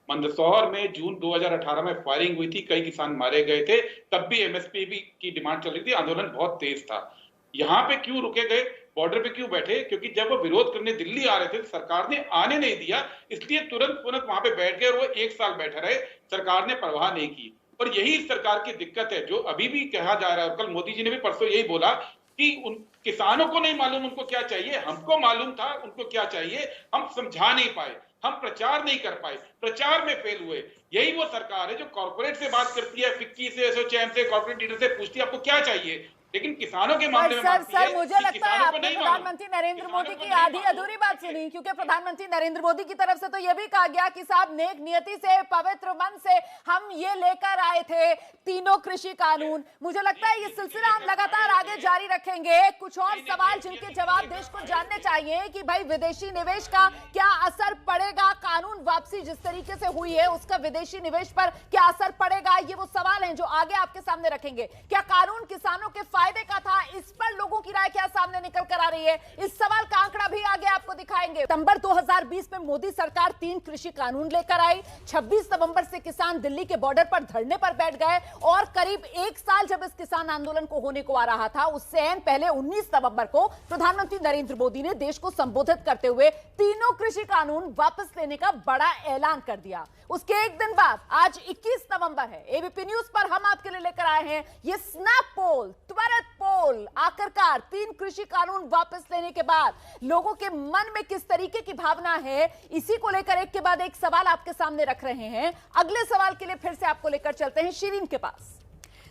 मंदसौर में जून 2018 में फायरिंग हुई थी, कई किसान मारे गए थे, तब भी एमएसपी की डिमांड चल रही थी, आंदोलन बहुत तेज था। यहाँ पे क्यों रुके गए, बॉर्डर पे क्यों बैठे? क्योंकि जब वो विरोध करने दिल्ली आ रहे थे, सरकार ने आने नहीं दिया, इसलिए तुरंत वहां पे बैठ गए और वो 1 साल बैठे रहे, सरकार ने परवाह नहीं की। और यही सरकार की दिक्कत है, जो अभी भी कहा जा रहा है। कल मोदी जी ने भी परसों यही बोला कि उन किसानों को नहीं मालूम उनको क्या चाहिए, हमको मालूम था उनको क्या चाहिए, हम समझा नहीं पाए, हम प्रचार नहीं कर पाए, प्रचार में फेल हुए। यही वो सरकार है जो कॉर्पोरेट से बात करती है, फिक्की से, एसोचैम से, कॉर्पोरेट लीडर से पूछती है आपको क्या चाहिए, लेकिन किसानों के मामले में सर, मुझे लगता है आपने प्रधानमंत्री नरेंद्र मोदी की आधी अधूरी बात सुनी, क्योंकि प्रधानमंत्री नरेंद्र मोदी की तरफ से तो यह भी कहा गया कि साहब नेक नियति से, पवित्र मन से हम ये लेकर आए थे तीनों कृषि कानून। मुझे लगता है ये सिलसिला हम लगातार आगे जारी रखेंगे। कुछ और सवाल जिनके जवाब देश को जानने चाहिए कि भाई विदेशी निवेश का क्या असर पड़ेगा, कानून वापसी जिस तरीके से हुई है उसका विदेशी निवेश पर क्या असर पड़ेगा, ये वो सवाल हैं जो आगे आपके सामने रखेंगे। क्या कानून किसानों के फायदे का था, इस पर लोगों की राय क्या सामने निकल कर आ रही है, इस सवाल का आंकड़ा भी आगे आपको दिखाएंगे। सितंबर 2020 में मोदी सरकार 3 कृषि कानून लेकर आई। 26 नवंबर से किसान दिल्ली के बॉर्डर पर धरने पर बैठ गए और करीब 1 साल जब इस किसान आंदोलन को होने को आ रहा था, उससे पहले 19 नवंबर को प्रधानमंत्री नरेंद्र मोदी ने देश को संबोधित करते हुए तीनों कृषि कानून वापस लेने का बड़ा ऐलान कर दिया। उसके एक दिन बाद आज 21 नवंबर है, एबीपी न्यूज पर हम आपके लिए लेकर आए हैं ये स्नैप पोल, त्वरित पोल। आखिरकार 3 कृषि कानून वापस लेने के बाद लोगों के मन में किस तरीके की भावना है, इसी को लेकर एक के बाद एक सवाल आपके सामने रख रहे हैं। अगले सवाल के लिए फिर से आपको लेकर चलते हैं शिरीन के पास।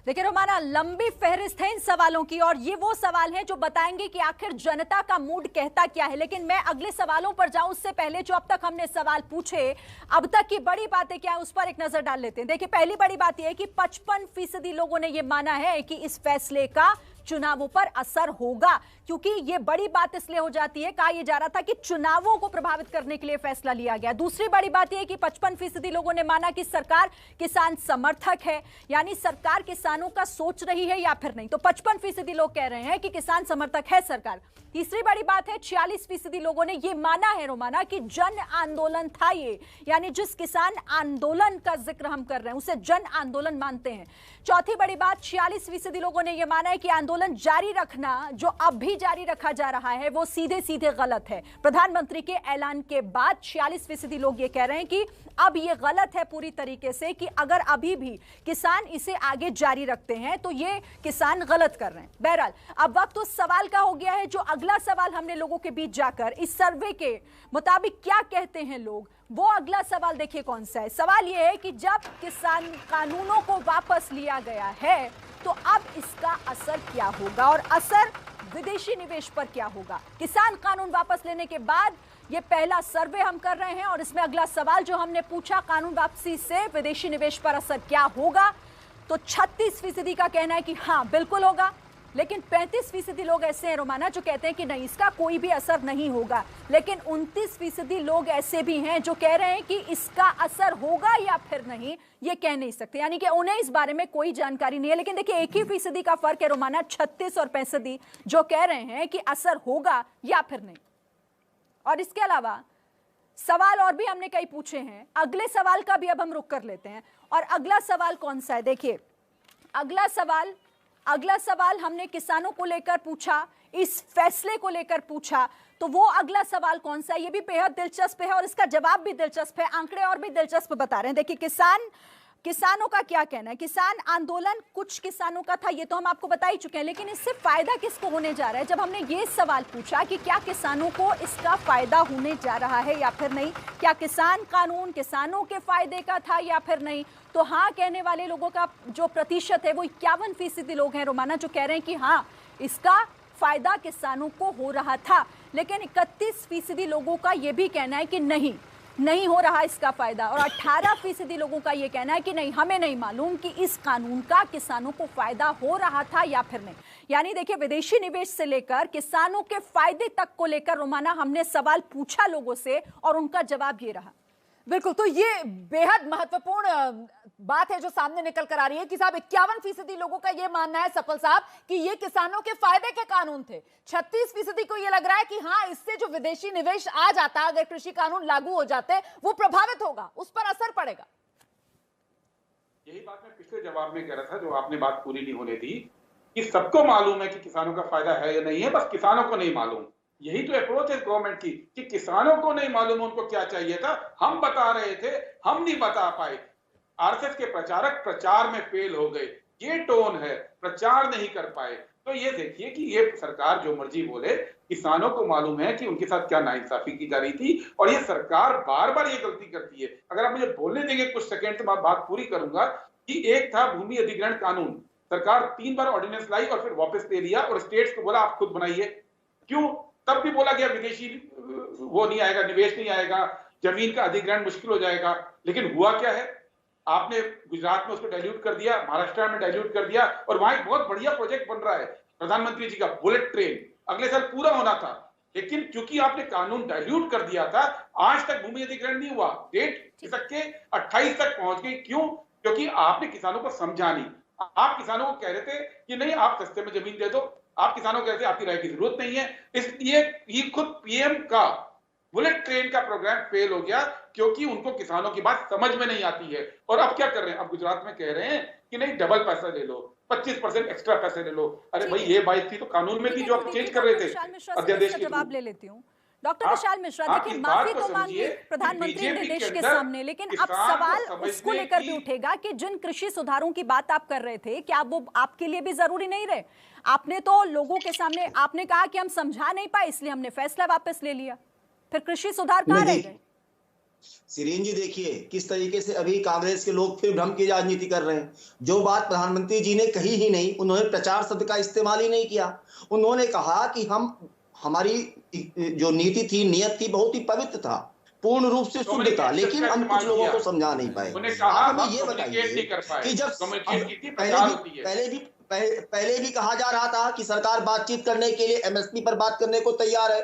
देखिए रोमाना, लंबी फहरिस्त है इन सवालों की और ये वो सवाल हैं जो बताएंगे कि आखिर जनता का मूड कहता क्या है। लेकिन मैं अगले सवालों पर जाऊं उससे पहले जो अब तक हमने सवाल पूछे, अब तक की बड़ी बातें क्या है उस पर एक नजर डाल लेते हैं। देखिए, पहली बड़ी बात यह है कि 55% लोगों ने यह माना है कि इस फैसले का चुनावों पर असर होगा, क्योंकि ये बड़ी बात इसलिए हो जाती है, कहा यह जा रहा था कि चुनावों को प्रभावित करने के लिए फैसला लिया गया। दूसरी बड़ी बात यह है कि 55% लोगों ने माना कि सरकार किसान समर्थक है, यानी सरकार किसानों का सोच रही है या फिर नहीं। तो 55% लोग कह रहे हैं कि किसान समर्थक है सरकार। तीसरी बड़ी बात है 46% लोगों ने यह माना है रोमाना कि जन आंदोलन था ये, यानी जिस किसान आंदोलन का जिक्र हम कर रहे हैं उसे जन आंदोलन मानते हैं। चौथी बड़ी बात 46% लोगों ने यह माना है कि आंदोलन जारी रखना जो अब भी जारी रखा जा रहा है वो सीधे सीधे गलत है। प्रधानमंत्री के ऐलान के बाद 46% लोग ये कह रहे हैं कि अब ये गलत है पूरी तरीके से, कि अगर अभी भी किसान इसे आगे जारी रखते हैं तो ये किसान गलत कर रहे हैं। बहरहाल अब वक्त उस सवाल का हो गया है, जो अगला सवाल हमने लोगों के बीच जाकर इस सर्वे के मुताबिक क्या कहते हैं लोग, वो अगला सवाल देखिए कौन सा है। सवाल यह है कि जब किसान कानूनों को वापस लिया गया है तो अब इसका असर क्या होगा, और असर विदेशी निवेश पर क्या होगा। किसान कानून वापस लेने के बाद ये पहला सर्वे हम कर रहे हैं और इसमें अगला सवाल जो हमने पूछा, कानून वापसी से विदेशी निवेश पर असर क्या होगा, तो 36% का कहना है कि हाँ बिल्कुल होगा, लेकिन 35% लोग ऐसे हैं रोमाना जो कहते हैं कि नहीं इसका कोई भी असर नहीं होगा, लेकिन 29% लोग ऐसे भी हैं जो कह रहे हैं कि इसका असर होगा या फिर नहीं ये कह नहीं सकते, यानी कि उन्हें इस बारे में कोई जानकारी नहीं है। लेकिन देखिए 1% का फर्क है रोमाना, 36 और 65 जो कह रहे हैं कि असर होगा या फिर नहीं। और इसके अलावा सवाल और भी हमने कई पूछे हैं, अगले सवाल का भी अब हम रुख कर लेते हैं। और अगला सवाल कौन सा है, देखिए अगला सवाल हमने किसानों को लेकर पूछा, इस फैसले को लेकर पूछा, तो वो अगला सवाल कौन सा है ये भी बेहद दिलचस्प है और इसका जवाब भी दिलचस्प है। आंकड़े और भी दिलचस्प बता रहे हैं। देखिए किसानों का क्या कहना है। किसान आंदोलन कुछ किसानों का था, ये तो हम आपको बता ही चुके हैं, लेकिन इससे फायदा किसको होने जा रहा है। जब हमने ये सवाल पूछा कि क्या किसानों को इसका फायदा होने जा रहा है या फिर नहीं, क्या किसान कानून किसानों के फायदे का था या फिर नहीं, तो हाँ कहने वाले लोगों का जो प्रतिशत है वो 51% लोग हैं रोमाना जो कह रहे हैं कि हाँ इसका फायदा किसानों को हो रहा था। लेकिन 31% लोगों का यह भी कहना है कि नहीं हो रहा इसका फायदा, और 18% लोगों का यह कहना है कि नहीं हमें नहीं मालूम कि इस कानून का किसानों को फायदा हो रहा था या फिर नहीं। यानी देखिए विदेशी निवेश से लेकर किसानों के फायदे तक को लेकर रोमाना हमने सवाल पूछा लोगों से और उनका जवाब ये रहा। बिल्कुल, तो ये बेहद महत्वपूर्ण बात है जो सामने निकल कर आ रही है कि साहब 51% लोगों का ये मानना है सफल साहब कि ये किसानों के फायदे के कानून थे। 36% को ये लग रहा है कि हाँ इससे जो विदेशी निवेश आ जाता, अगर कृषि कानून लागू हो जाते वो प्रभावित होगा, उस पर असर पड़ेगा। यही बात मैं पिछले जवाब में कह रहा था, जो आपने बात पूरी नहीं होने दी, कि सबको मालूम है कि किसानों का फायदा है या नहीं है, बस किसानों को नहीं मालूम। यही तो अप्रोच है गवर्नमेंट की कि किसानों को नहीं मालूम उनको क्या चाहिए था, हम बता रहे थे, हम नहीं बता पाए। आरएसएस के प्रचारक प्रचार में फेल हो गए, ये टोन है, प्रचार नहीं कर पाए। तो ये देखिए कि ये सरकार जो मर्जी बोले, किसानों को मालूम है कि उनके साथ क्या नाइंसाफी की जा रही थी, और ये सरकार बार बार ये गलती करती है। अगर आप मुझे बोलने देंगे कुछ सेकंड तो मैं बात पूरी करूंगा कि एक था भूमि अधिग्रहण कानून, सरकार 3 बार ऑर्डिनेंस लाई और फिर वापस ले लिया और स्टेट्स को बोला आप खुद बनाइए। क्यों? तब भी बोला गया विदेशी वो नहीं आएगा, निवेश नहीं आएगा, जमीन का अधिग्रहण मुश्किल हो जाएगा। लेकिन हुआ क्या है, आपने गुजरात में उसको डाइल्यूट कर दिया, महाराष्ट्र में डाइल्यूट कर दिया, और वहां एक बहुत बढ़िया प्रोजेक्ट बन रहा है प्रधानमंत्री जी का, बुलेट ट्रेन, अगले साल पूरा होना था। लेकिन क्योंकि आपने कानून डाइल्यूट कर दिया था, आज तक भूमि अधिग्रहण नहीं हुआ। डेट खिसक के 28 तक पहुंच गई। क्यों? क्योंकि आपने किसानों को समझा नहीं। आप किसानों को कह रहे थे कि नहीं आप सस्ते में जमीन दे दो, आप किसानों को कहते आपकी राय की जरूरत नहीं है। इसलिए ये खुद पीएम का बुलेट ट्रेन का प्रोग्राम फेल हो गया, क्योंकि उनको किसानों की बात समझ में नहीं आती है। और अब क्या कर रहे हैं, अब गुजरात में कह रहे हैं कि नहीं डबल पैसा ले लो, 25% एक्स्ट्रा पैसे ले लो। अरे भाई ये बात थी तो कानून में थी जो आप चेंज कर रहे थे अध्यादेश के। जवाब ले लेती हूँ डॉक्टर विशाल मिश्रा। देखिए माफी तो मांगी प्रधानमंत्री ने देश के सामने, लेकिन अब सवाल उसको लेकर भी उठेगा कि जिन कृषि सुधारों की बात आप कर रहे थे, क्या वो आपके लिए भी जरूरी नहीं रहे? आपने तो लोगों के सामने आपने कहा कि हम समझा नहीं पाए इसलिए हमने फैसला वापस ले लिया, फिर कृषि सुधार कहां रह गए? सिरीन जी देखिए किस तरीके से अभी कांग्रेस के लोग फिर भ्रम की राजनीति कर रहे हैं। जो बात प्रधानमंत्री जी ने कही ही नहीं, उन्होंने प्रचार शब्द का इस्तेमाल ही नहीं किया। उन्होंने कहा कि हमारी जो नीति थी, नियत थी, बहुत ही पवित्र था, पूर्ण रूप से शुद्ध था, लेकिन हम कुछ लोगों को समझा नहीं पाए। आप हमें ये बताइए कि जब पहले भी कहा जा रहा था कि सरकार बातचीत करने के लिए एमएसपी पर बात करने को तैयार है।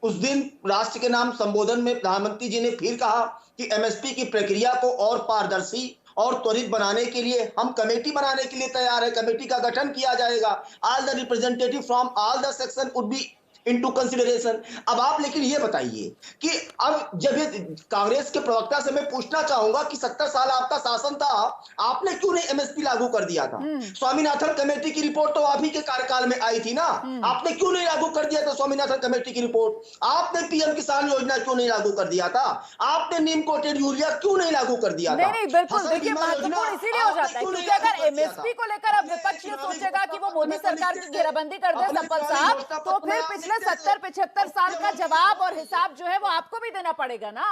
उस दिन राष्ट्र के नाम संबोधन में प्रधानमंत्री जी ने फिर कहा कि एमएसपी की प्रक्रिया को और पारदर्शी और त्वरित बनाने के लिए हम कमेटी बनाने के लिए तैयार है, कमेटी का गठन किया जाएगा। All the representative from all the section would be into consideration. अब आप लेकिन ये बताइए कि अब जब ये कांग्रेस के प्रवक्ता से मैं पूछना चाहूंगा कि 70 साल आपका शासन था, आपने क्यों नहीं एमएसपी लागू कर दिया था? स्वामीनाथन कमेटी की रिपोर्ट तो आप ही के कार्यकाल में आई थी ना, आपने क्यों नहीं लागू कर दिया था स्वामीनाथन कमेटी की रिपोर्ट? आपने पीएम किसान योजना क्यों नहीं लागू कर दिया था? आपने नीम कोटेड यूरिया क्यों नहीं लागू कर दिया था? नहीं, बिल्कुल देखिए महत्वपूर्ण इसीलिए हो जाता है क्योंकि अगर एमएसपी को लेकर अब विपक्ष ये सोचेगा कि वो मोदी सरकार की घेराबंदी कर दे सफल साहब, तो फिर पिछले 70-75 साल का जवाब और हिसाब जो है वो आपको भी देना पड़ेगा ना।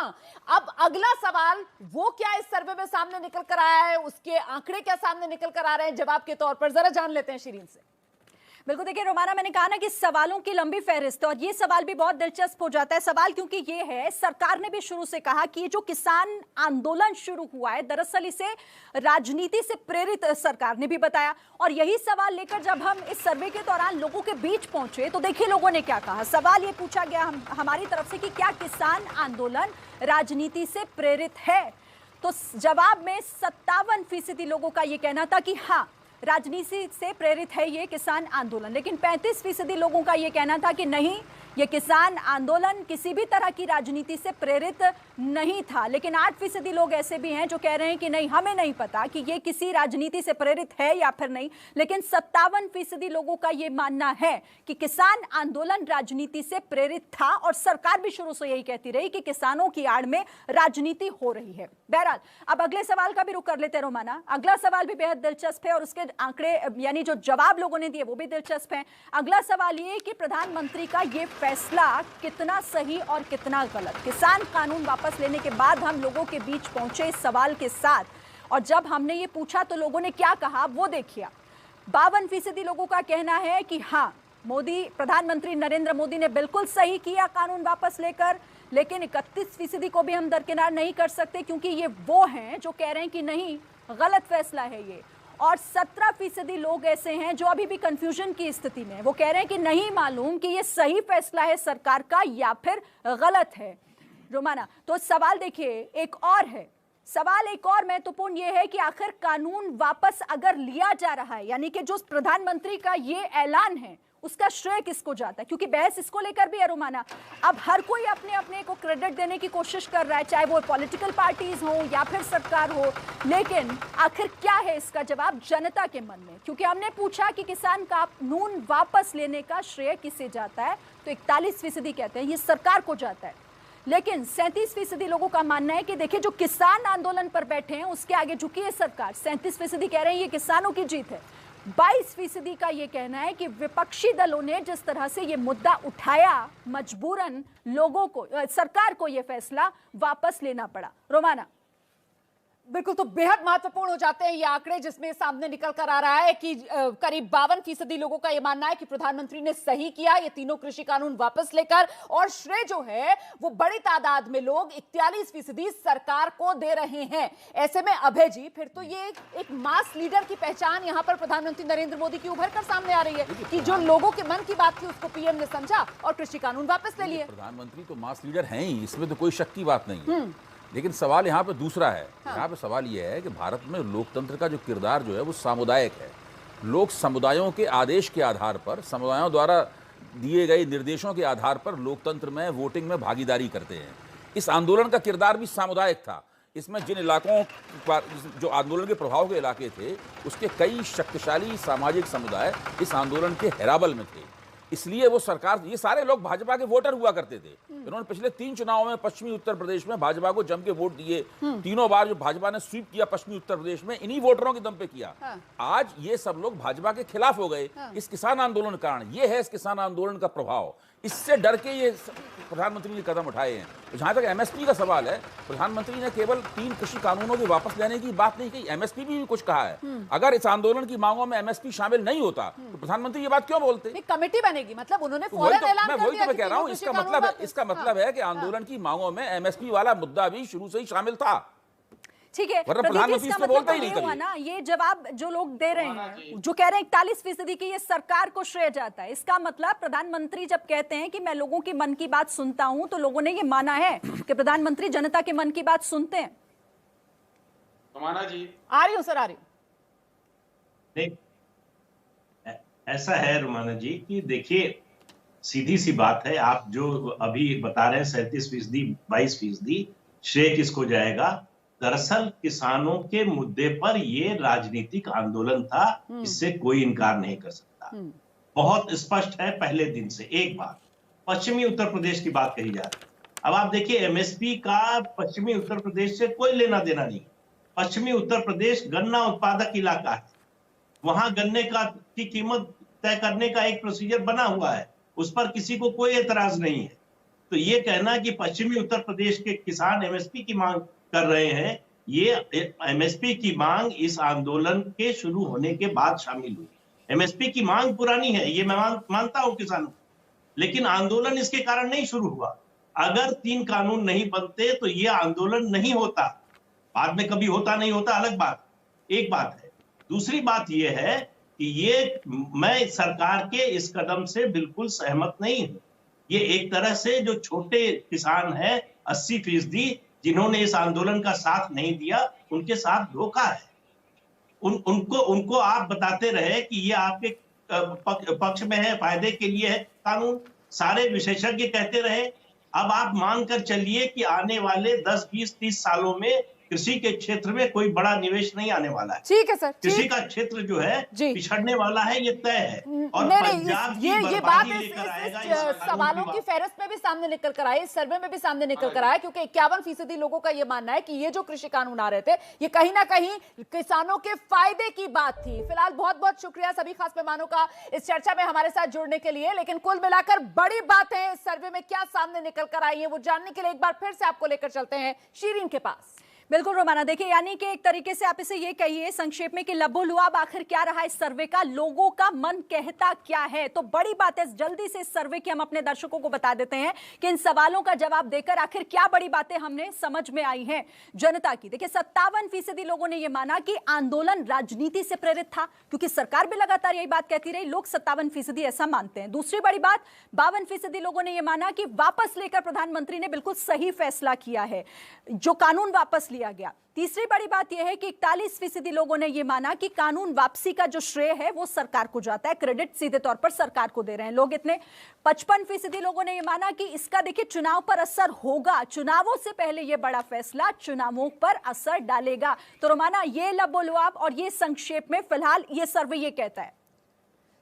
अब अगला सवाल वो क्या इस सर्वे में सामने निकल कर आया है, उसके आंकड़े क्या सामने निकल कर आ रहे हैं जवाब के तौर पर, जरा जान लेते हैं शिरीन से। बिल्कुल देखिए रोमाना, मैंने कहा ना कि सवालों की लंबी फहरिस्त, और ये सवाल भी बहुत दिलचस्प हो जाता है। सवाल क्योंकि ये है, सरकार ने भी शुरू से कहा कि ये जो किसान आंदोलन शुरू हुआ है दरअसल इसे राजनीति से प्रेरित सरकार ने भी बताया। और यही सवाल लेकर जब हम इस सर्वे के दौरान लोगों के बीच पहुंचे तो देखिए लोगों ने क्या कहा। सवाल ये पूछा गया हमारी तरफ से कि क्या किसान आंदोलन राजनीति से प्रेरित है, तो जवाब में 57% लोगों का ये कहना था कि हाँ राजनीति से प्रेरित है ये किसान आंदोलन, लेकिन 35% लोगों का ये कहना था कि नहीं, ये किसान आंदोलन किसी भी तरह की राजनीति से प्रेरित नहीं था। लेकिन 8% लोग ऐसे भी हैं जो कह रहे हैं कि नहीं, हमें नहीं पता कि ये किसी राजनीति से प्रेरित है या फिर नहीं। लेकिन 57% लोगों का ये मानना है कि किसान आंदोलन राजनीति से प्रेरित था, और सरकार भी शुरू से यही कहती रही कि किसानों की आड़ में राजनीति हो रही है। बहरहाल अब अगले सवाल का भी रुख कर लेते हैं रोमाना। अगला सवाल भी बेहद दिलचस्प है और उसके आंकड़े यानी जो जवाब लोगों ने दिए वो भी दिलचस्प है। अगला सवाल ये कि प्रधानमंत्री का ये फैसला कितना सही और कितना गलत। किसान कानून वापस लेने के बाद हम लोगों के बीच पहुंचे इस सवाल के साथ, और जब हमने ये पूछा तो लोगों ने क्या कहा वो देखिए। 52% लोगों का कहना है कि हाँ, प्रधानमंत्री नरेंद्र मोदी ने बिल्कुल सही किया कानून वापस लेकर, लेकिन 31% को भी हम दरकिनार नहीं कर सकते क्योंकि ये वो हैं जो कह रहे हैं कि नहीं, गलत फैसला है ये। और 17% लोग ऐसे हैं जो अभी भी कंफ्यूजन की स्थिति में, वो कह रहे हैं कि नहीं मालूम कि ये सही फैसला है सरकार का या फिर गलत है। रोमाना, तो सवाल देखिए एक और है, सवाल एक और महत्वपूर्ण ये है कि आखिर कानून वापस अगर लिया जा रहा है, यानी कि जो प्रधानमंत्री का ये ऐलान है उसका श्रेय किसको जाता है, क्योंकि बहस इसको लेकर भी है रोमाना। अब हर कोई अपने अपने को क्रेडिट देने की कोशिश कर रहा है, चाहे वो पॉलिटिकल पार्टीज हो या फिर सरकार हो, लेकिन आखिर क्या है इसका जवाब जनता के मन में? क्योंकि हमने पूछा कि किसान कानून वापस लेने का श्रेय किसे जाता है, तो 41% कहते हैं ये सरकार को जाता है, लेकिन 37% लोगों का मानना है कि देखिए जो किसान आंदोलन पर बैठे हैं उसके आगे झुकी है सरकार। 37% कह रहे हैं ये किसानों की जीत है। 22% का ये कहना है कि विपक्षी दलों ने जिस तरह से ये मुद्दा उठाया, मजबूरन लोगों को, सरकार को ये फैसला वापस लेना पड़ा। रोमाना, बिल्कुल, तो बेहद महत्वपूर्ण हो जाते हैं ये आंकड़े जिसमें सामने निकल कर आ रहा है कि करीब 52% लोगों का ये मानना है कि प्रधानमंत्री ने सही किया ये तीनों कृषि कानून वापस लेकर, और श्रेय जो है वो बड़ी तादाद में लोग 41% सरकार को दे रहे हैं। ऐसे में अभय जी, फिर तो ये एक मास लीडर की पहचान यहाँ पर प्रधानमंत्री नरेंद्र मोदी की उभर कर सामने आ रही है कि जो लोगों के मन की बात थी उसको पीएम ने समझा और कृषि कानून वापस ले लिए। प्रधानमंत्री तो मास लीडर हैं ही, इसमें तो कोई शक की बात नहीं है, लेकिन सवाल यहाँ पे दूसरा है। यहाँ पे सवाल ये है कि भारत में लोकतंत्र का जो किरदार जो है वो सामुदायिक है। लोग समुदायों के आदेश के आधार पर, समुदायों द्वारा दिए गए निर्देशों के आधार पर लोकतंत्र में, वोटिंग में भागीदारी करते हैं। इस आंदोलन का किरदार भी सामुदायिक था। इसमें जिन इलाकों पर जो आंदोलन के प्रभाव के इलाके थे उसके कई शक्तिशाली सामाजिक समुदाय इस आंदोलन के घेराबल में थे। इसलिए वो सरकार, ये सारे लोग भाजपा के वोटर हुआ करते थे। इन्होंने पिछले 3 चुनावों में पश्चिमी उत्तर प्रदेश में भाजपा को जम के वोट दिए। तीनों बार जो भाजपा ने स्वीप किया पश्चिमी उत्तर प्रदेश में, इन्हीं वोटरों के दम पे किया। आज ये सब लोग भाजपा के खिलाफ हो गए इस किसान आंदोलन के कारण। ये है इस किसान आंदोलन का प्रभाव। इससे डर के ये प्रधानमंत्री ने कदम उठाए हैं। जहां तक एमएसपी का सवाल है, प्रधानमंत्री ने केवल 3 कृषि कानूनों के वापस लेने की बात नहीं कही, एमएसपी भी कुछ कहा है। अगर इस आंदोलन की मांगों में एमएसपी शामिल नहीं होता तो प्रधानमंत्री ये बात क्यों बोलते? कमेटी बनेगी, मतलब उन्होंने फौरन ऐलान कर दिया। वही तो मैं कह रहा हूं, इसका मतलब है कि आंदोलन की मांगों में एमएसपी वाला मुद्दा भी शुरू से ही शामिल था। ठीक है, वरना प्रदीप, प्रधानमंत्री इसका इस पे मतलब बोलता तो ही नहीं ये हुआ कभी। ना, ये जवाब जो लोग दे रहे रोमाना हैं, जी। जो कह रहे हैं 41% की ये सरकार को श्रेय जाता है, इसका मतलब प्रधानमंत्री जब कहते हैं कि मैं लोगों की मन की बात सुनता हूं, तो लोगों ने ये माना है कि प्रधानमंत्री जनता के मन की बात सुनते हैं। रोमाना जी, आ रही हूं सर, आ रही हूं। नहीं, ऐसा है रुमाना जी कि देखिए, सीधी सी बात है, आप जो अभी बता रहे हैं 37%, 22%, श्रेय किसको जाएगा? दरअसल किसानों के मुद्दे पर ये राजनीतिक आंदोलन था, इससे कोई इनकार नहीं कर सकता। बहुत स्पष्ट है पहले दिन से। एक बात, पश्चिमी उत्तर प्रदेश की बात कही जा रही है। अब आप देखिए, एमएसपी का पश्चिमी उत्तर प्रदेश से कोई लेना देना नहीं। पश्चिमी उत्तर प्रदेश गन्ना उत्पादक इलाका है, वहां गन्ने की कीमत तय करने का एक प्रोसीजर बना हुआ है, उस पर किसी को कोई एतराज नहीं है। तो ये कहना कि पश्चिमी उत्तर प्रदेश के किसान एमएसपी की मांग कर रहे हैं, ये एमएसपी की मांग इस आंदोलन के शुरू होने के बाद शामिल हुई। एमएसपी की मांग पुरानी है, ये मैं मानता हूं किसानों, लेकिन आंदोलन इसके कारण नहीं शुरू हुआ। अगर 3 कानून नहीं बनते तो ये आंदोलन नहीं होता। बाद में कभी होता नहीं होता अलग बात, एक बात है। दूसरी बात यह है कि ये मैं सरकार के इस कदम से बिल्कुल सहमत नहीं हूं। ये एक तरह से जो छोटे किसान हैं 80%, जिन्होंने इस आंदोलन का साथ नहीं दिया, उनके साथ धोखा है। उनको आप बताते रहे कि ये आपके पक्ष में है, फायदे के लिए है कानून, सारे विशेषज्ञ कहते रहे। अब आप मानकर चलिए कि आने वाले 10, 20, 30 सालों में कृषि के क्षेत्र में कोई बड़ा निवेश नहीं आने वाला है। ठीक है सर, कृषि का क्षेत्र जो है पिछड़ने वाला है, ये तय है। और पंजाब की ये बात लेकर आएगा इस सवालों की फहरिस्त में भी सामने निकल कर आई, इस सर्वे में भी सामने निकल कर आया, क्योंकि 51% लोगों का ये मानना है कि ये जो कृषि कानून आ रहे थे, ये कहीं ना कहीं किसानों के फायदे की बात थी। फिलहाल बहुत बहुत शुक्रिया सभी खास मेहमानों का इस चर्चा में हमारे साथ जुड़ने के लिए। लेकिन कुल मिलाकर बड़ी बात है, इस सर्वे में क्या सामने निकल कर आई है, वो जानने के लिए एक बार फिर से आपको लेकर चलते हैं शीरीन के पास। बिल्कुल रोमाना, देखिए यानी कि एक तरीके से आप इसे ये कहिए संक्षेप में कि लबो-लुआब आखिर क्या रहा इस सर्वे का, लोगों का मन कहता क्या है। तो बड़ी बात है, जल्दी से इस सर्वे की हम अपने दर्शकों को बता देते हैं कि इन सवालों का जवाब देकर आखिर क्या बड़ी बातें हमने समझ में आई हैं जनता की। देखिए 57% लोगों ने यह माना कि आंदोलन राजनीति से प्रेरित था, क्योंकि सरकार भी लगातार यही बात कहती रही, लोग 57% ऐसा मानते हैं। दूसरी बड़ी बात, 52% लोगों ने यह माना कि वापस लेकर प्रधानमंत्री ने बिल्कुल सही फैसला किया है, जो कानून वापस लिया गया। तीसरी बड़ी बात यह है कि 41% लोगों ने यह माना कि कानून वापसी का जो श्रेय है वो सरकार को जाता है, क्रेडिट सीधे तौर पर सरकार को दे रहे हैं लोग इतने। 55% लोगों ने यह माना कि इसका देखिए चुनाव पर असर होगा, चुनावों से पहले यह बड़ा फैसला चुनावों पर असर डालेगा। तो रोमाना, ये लबो-लुआब और ये संक्षेप में फिलहाल ये सर्वे ये कहता है।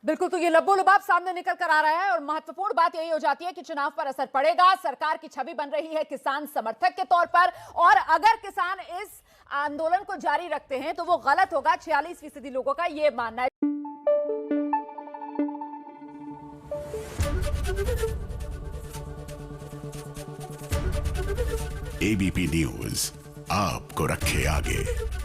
बिल्कुल, तो ये लबो-लुबाब सामने निकल कर आ रहा है और महत्वपूर्ण बात यही हो जाती है कि चुनाव पर असर पड़ेगा, सरकार की छवि बन रही है किसान समर्थक के तौर पर, और अगर किसान इस आंदोलन को जारी रखते हैं तो वो गलत होगा। 46% लोगों का ये मानना है। एबीपी न्यूज आपको रखे आगे।